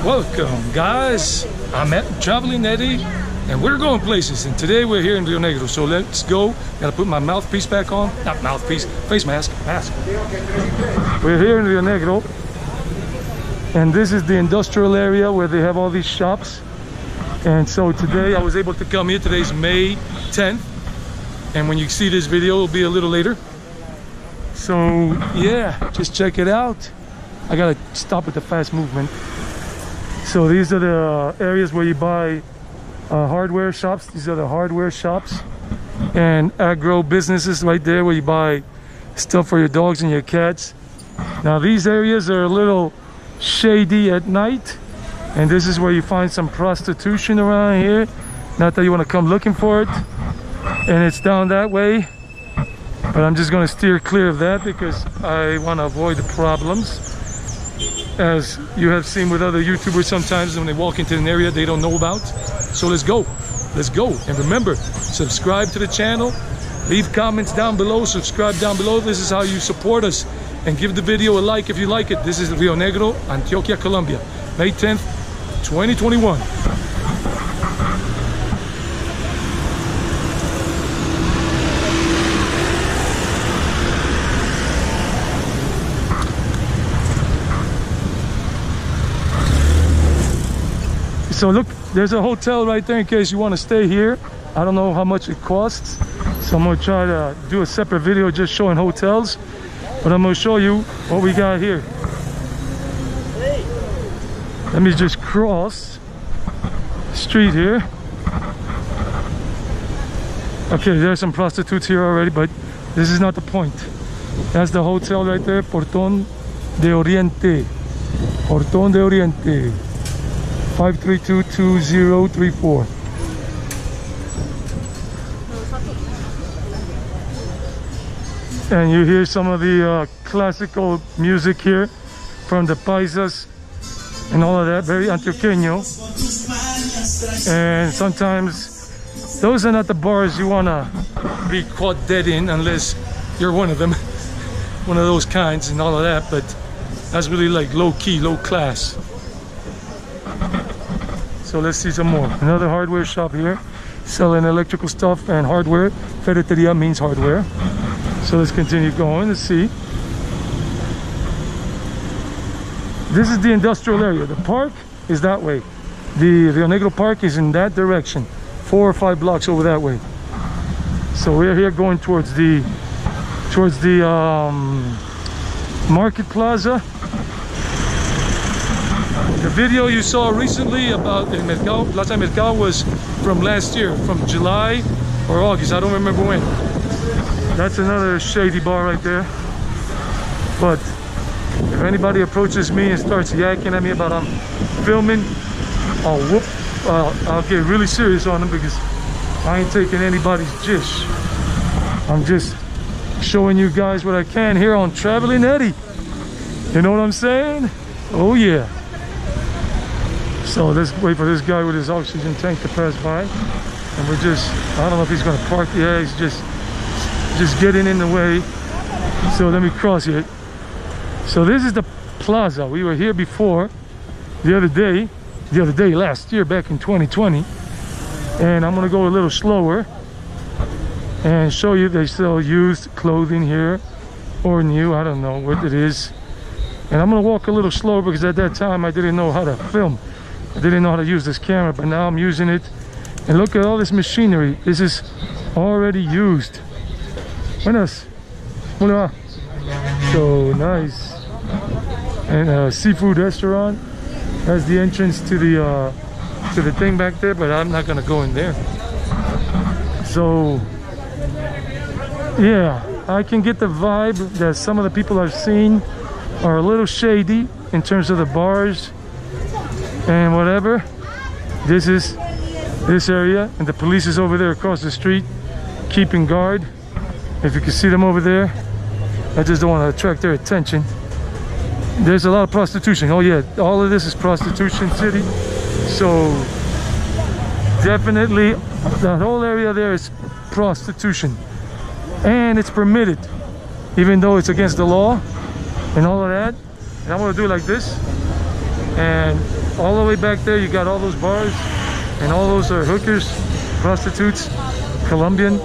Welcome, guys. I'm at Traveling Eddie, and we're going places. And today we're here in Rionegro, so let's go. Gotta put my mouthpiece back on. Not mouthpiece, face mask. We're here in Rionegro, and this is the industrial area where they have all these shops. And so today I was able to come here. Today's May 10th, and when you see this video, it'll be a little later. So yeah, just check it out. I gotta stop at the fast movement. So these are the areas where you buy hardware shops. These are the hardware shops and agro businesses right there where you buy stuff for your dogs and your cats. Now these areas are a little shady at night, and this is where you find some prostitution around here. Not that you want to come looking for it. And it's down that way, but I'm just going to steer clear of that because I want to avoid the problems. As you have seen with other YouTubers, sometimes when they walk into an area they don't know about. So let's go. And remember, subscribe to the channel, leave comments down below, subscribe down below. This is how you support us, and give the video a like if you like it. This is Rionegro, Antioquia, Colombia, May 10th, 2021. So look, there's a hotel right there in case you want to stay here. I don't know how much it costs, so I'm going to try to do a separate video just showing hotels. But I'm going to show you what we got here. Let me just cross the street here. Okay, there's some prostitutes here already, but this is not the point. That's the hotel right there, Portón de Oriente. Portón de Oriente. 532-2034. And you hear some of the classical music here from the paisas and all of that, very antioqueño. And sometimes those are not the bars you want to be caught dead in unless you're one of them, one of those kinds and all of that, but that's really like low-key, low-class. So let's see some more. Another hardware shop here, selling electrical stuff and hardware. Ferreteria means hardware. So let's continue going. Let's see. This is the industrial area. The park is that way. The Rionegro Park is in that direction, 4 or 5 blocks over that way. So we're here going towards the Market Plaza. The video you saw recently about El Mercado, Plaza Mercado, was from last year, from July or August, I don't remember when. That's another shady bar right there. But if anybody approaches me and starts yakking at me about I'm filming, I'll get really serious on them, because I ain't taking anybody's dish. I'm just showing you guys what I can here on Traveling Eddie. You know what I'm saying? Oh yeah. So let's wait for this guy with his oxygen tank to pass by, and we're just, I don't know if he's gonna park. Yeah, he's just getting in the way. So let me cross it. So this is the plaza. We were here before the other day last year, back in 2020, and I'm gonna go a little slower and show you they sell used clothing here, or new, I don't know what it is. And I'm gonna walk a little slower because at that time I didn't know how to film. I didn't know how to use this camera, but now I'm using it. And look at all this machinery. This is already used. Buenas. Hola. So nice. And a seafood restaurant. That's the entrance to the thing back there, but I'm not gonna go in there. So yeah, I can get the vibe that some of the people I've seen are a little shady in terms of the bars and whatever. This is this area, and the police is over there across the street keeping guard. If you can see them over there, I just don't want to attract their attention. There's a lot of prostitution. Oh yeah, all of this is prostitution city. So definitely that whole area there is prostitution, and it's permitted, even though it's against the law and all of that. And I'm gonna do it like this, and all the way back there, you got all those bars, and all those are hookers, prostitutes, Colombian,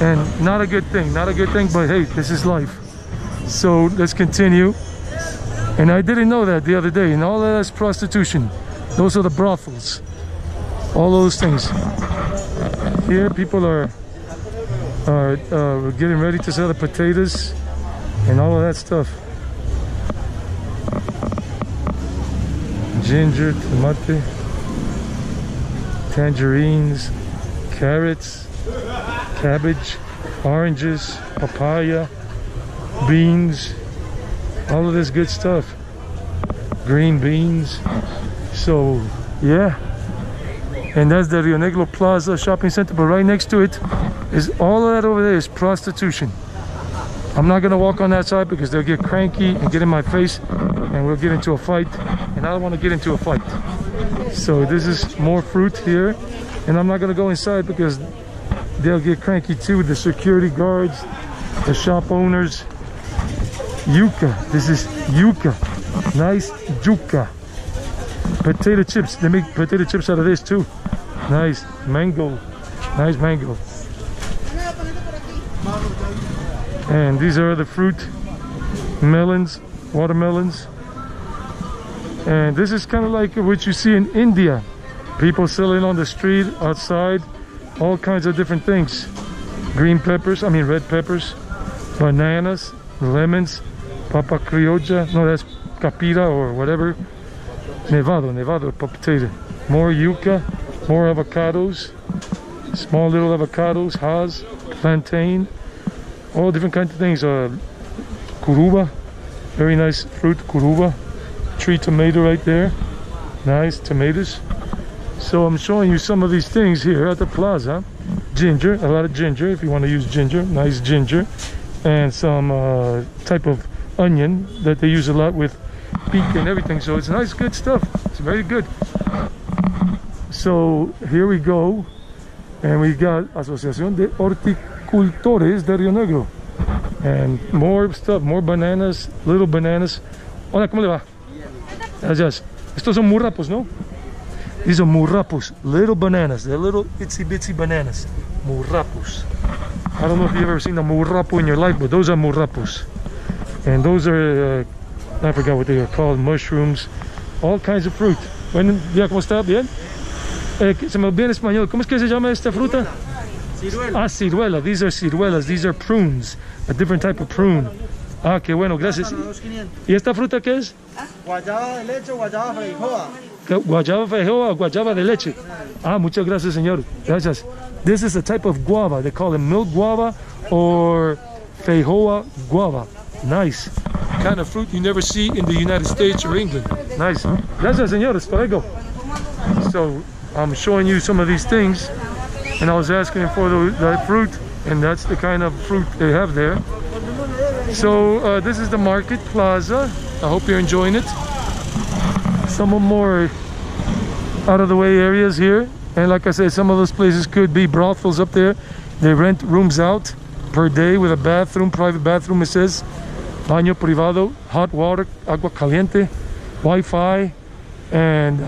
and not a good thing, but hey, this is life. So let's continue. And I didn't know that the other day, and all of that's prostitution. Those are the brothels, all those things. Here people are getting ready to sell the potatoes and all of that stuff. Ginger, tomate, tangerines, carrots, cabbage, oranges, papaya, beans, all of this good stuff. Green beans. So yeah, and that's the Rionegro Plaza shopping center, but right next to it is all of that over there is prostitution. I'm not gonna walk on that side because they'll get cranky and get in my face and we'll get into a fight, and I don't want to get into a fight. So this is more fruit here, and I'm not gonna go inside because they'll get cranky too. The security guards, the shop owners. Yuca, this is yuca, nice yuca. Potato chips, they make potato chips out of this too. Nice mango, nice mango. And these are the fruit, melons, watermelons. And this is kind of like what you see in India. People selling on the street, outside, all kinds of different things. Green peppers, I mean red peppers, bananas, lemons, papa criolla, no, that's capira or whatever. Nevado potato. More yuca, more avocados, small little avocados, hass, plantain, all different kinds of things. Curuba, very nice fruit, curuba. Tree tomato right there, nice tomatoes. So I'm showing you some of these things here at the plaza. Ginger, a lot of ginger if you want to use ginger, nice ginger. And some type of onion that they use a lot with beak and everything. So it's nice, good stuff. It's very good. So here we go, and we got Asociación de Horticultores de Rionegro, and more stuff, more bananas, little bananas. Hola, ¿cómo le va? Gracias. Estos son murrapos, ¿no? These are murrapos, little bananas. They're little itsy bitsy bananas. Murrapos. I don't know if you've ever seen a murrapo in your life, but those are murrapos. And those are, I forgot what they are called, mushrooms, all kinds of fruit. Buen día, ¿cómo está? ¿Bien? Se me olvidó en español. ¿Cómo es que se llama esta fruta? Ciruela. Ah, ciruela. These are ciruelas. These are prunes. A different type of prune. Ah, qué bueno, gracias. ¿Y esta fruta qué es? Guayaba de leche o guayaba feijoa. Guayaba feijoa o guayaba de leche. Ah, muchas gracias, señor. Gracias. This is a type of guava. They call it milk guava or feijoa guava. Nice. Kind of fruit you never see in the United States or England. Nice. Gracias, señor. Hasta luego. So I'm showing you some of these things, and I was asking for that fruit, and that's the kind of fruit they have there. So this is the market plaza. I hope you're enjoying it. Some more out of the way areas here, and like I said, some of those places could be brothels up there. They rent rooms out per day with a bathroom, private bathroom. It says baño privado, hot water, agua caliente, Wi-Fi, and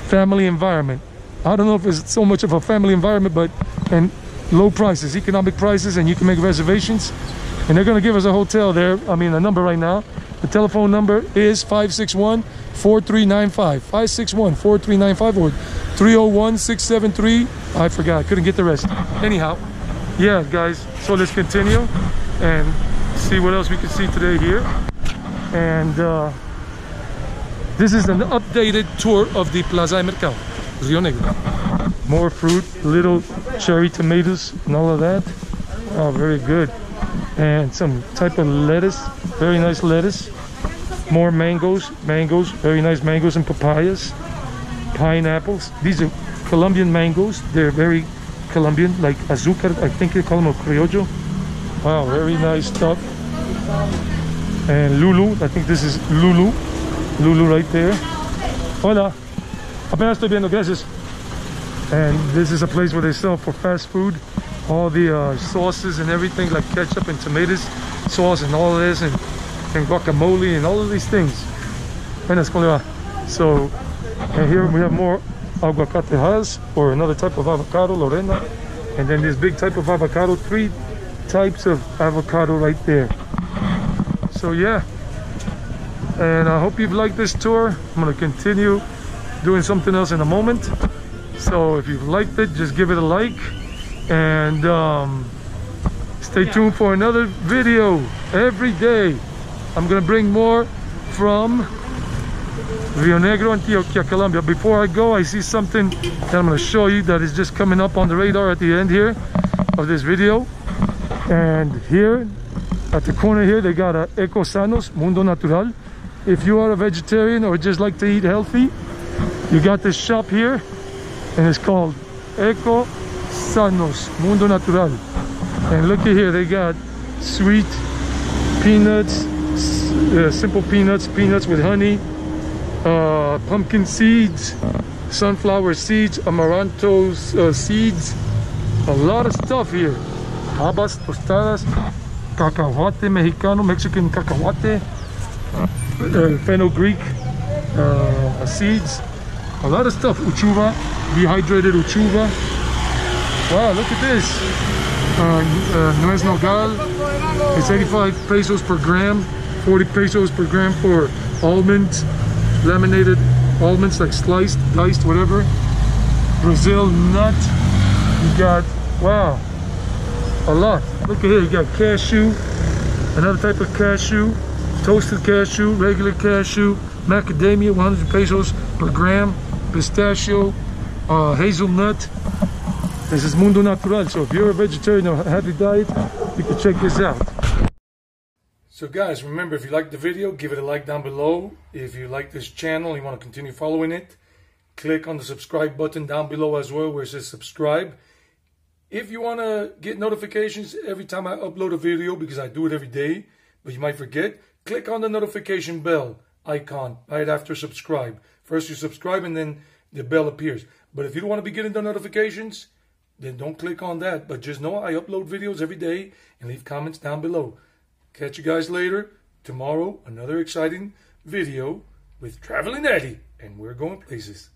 family environment. I don't know if it's so much of a family environment, but and low prices, economic prices, and you can make reservations. And they're going to give us a hotel there, I mean a number right now. The telephone number is 561-4395, 561-4395, or 301-673, I forgot, I couldn't get the rest. Anyhow, yeah guys, so let's continue and see what else we can see today here. And this is an updated tour of the Plaza de Mercado, Rionegro. More fruit, little cherry tomatoes and all of that. Oh, very good. And some type of lettuce, very nice lettuce. More mangoes, very nice mangoes and papayas. Pineapples, these are Colombian mangoes. They're very Colombian, like azúcar, I think they call them a criollo. Wow, very nice stuff. And Lulu, I think this is Lulu right there. Hola, apenas estoy viendo, gracias. And this is a place where they sell for fast food. All the sauces and everything, like ketchup and tomatoes sauce and all of this, and guacamole and all of these things. Buenas, ¿cómo le va? So, and here we have more aguacatejas, or another type of avocado, Lorena. And then this big type of avocado, 3 types of avocado right there. So yeah, and I hope you've liked this tour. I'm going to continue doing something else in a moment. So if you've liked it, just give it a like, and stay tuned for another video every day. I'm going to bring more from Rionegro, Antioquia, Colombia. Before I go, I see something that I'm going to show you that is just coming up on the radar at the end here of this video. And here at the corner here, they got a Eco Sanos, Mundo Natural. If you are a vegetarian or just like to eat healthy, you got this shop here, and it's called Eco Sanos, Mundo Natural. And look at here, they got sweet peanuts, simple peanuts, peanuts with honey, pumpkin seeds, sunflower seeds, amaranthos seeds, a lot of stuff here. Habas tostadas, cacahuate mexicano, Mexican cacahuate, fenugreek seeds, a lot of stuff. Uchuva, dehydrated uchuva. Wow, look at this. Nuez nogal. It's 85 pesos per gram, 40 pesos per gram for almonds, laminated almonds, like sliced, diced, whatever. Brazil nut. You got, wow, a lot. Look at here, you got cashew, another type of cashew, toasted cashew, regular cashew, macadamia, 100 pesos per gram, pistachio, hazelnut. This is Mundo Natural. So if you're a vegetarian or healthy diet, you can check this out. So guys, remember, if you liked the video, give it a like down below. If you like this channel and you want to continue following it, click on the subscribe button down below as well, where it says subscribe. If you want to get notifications every time I upload a video, because I do it every day, but you might forget, click on the notification bell icon right after subscribe. First you subscribe and then the bell appears. But if you don't want to be getting the notifications, then don't click on that. But just know I upload videos every day, and leave comments down below. Catch you guys later. Tomorrow, another exciting video with Traveling Eddie, and we're going places.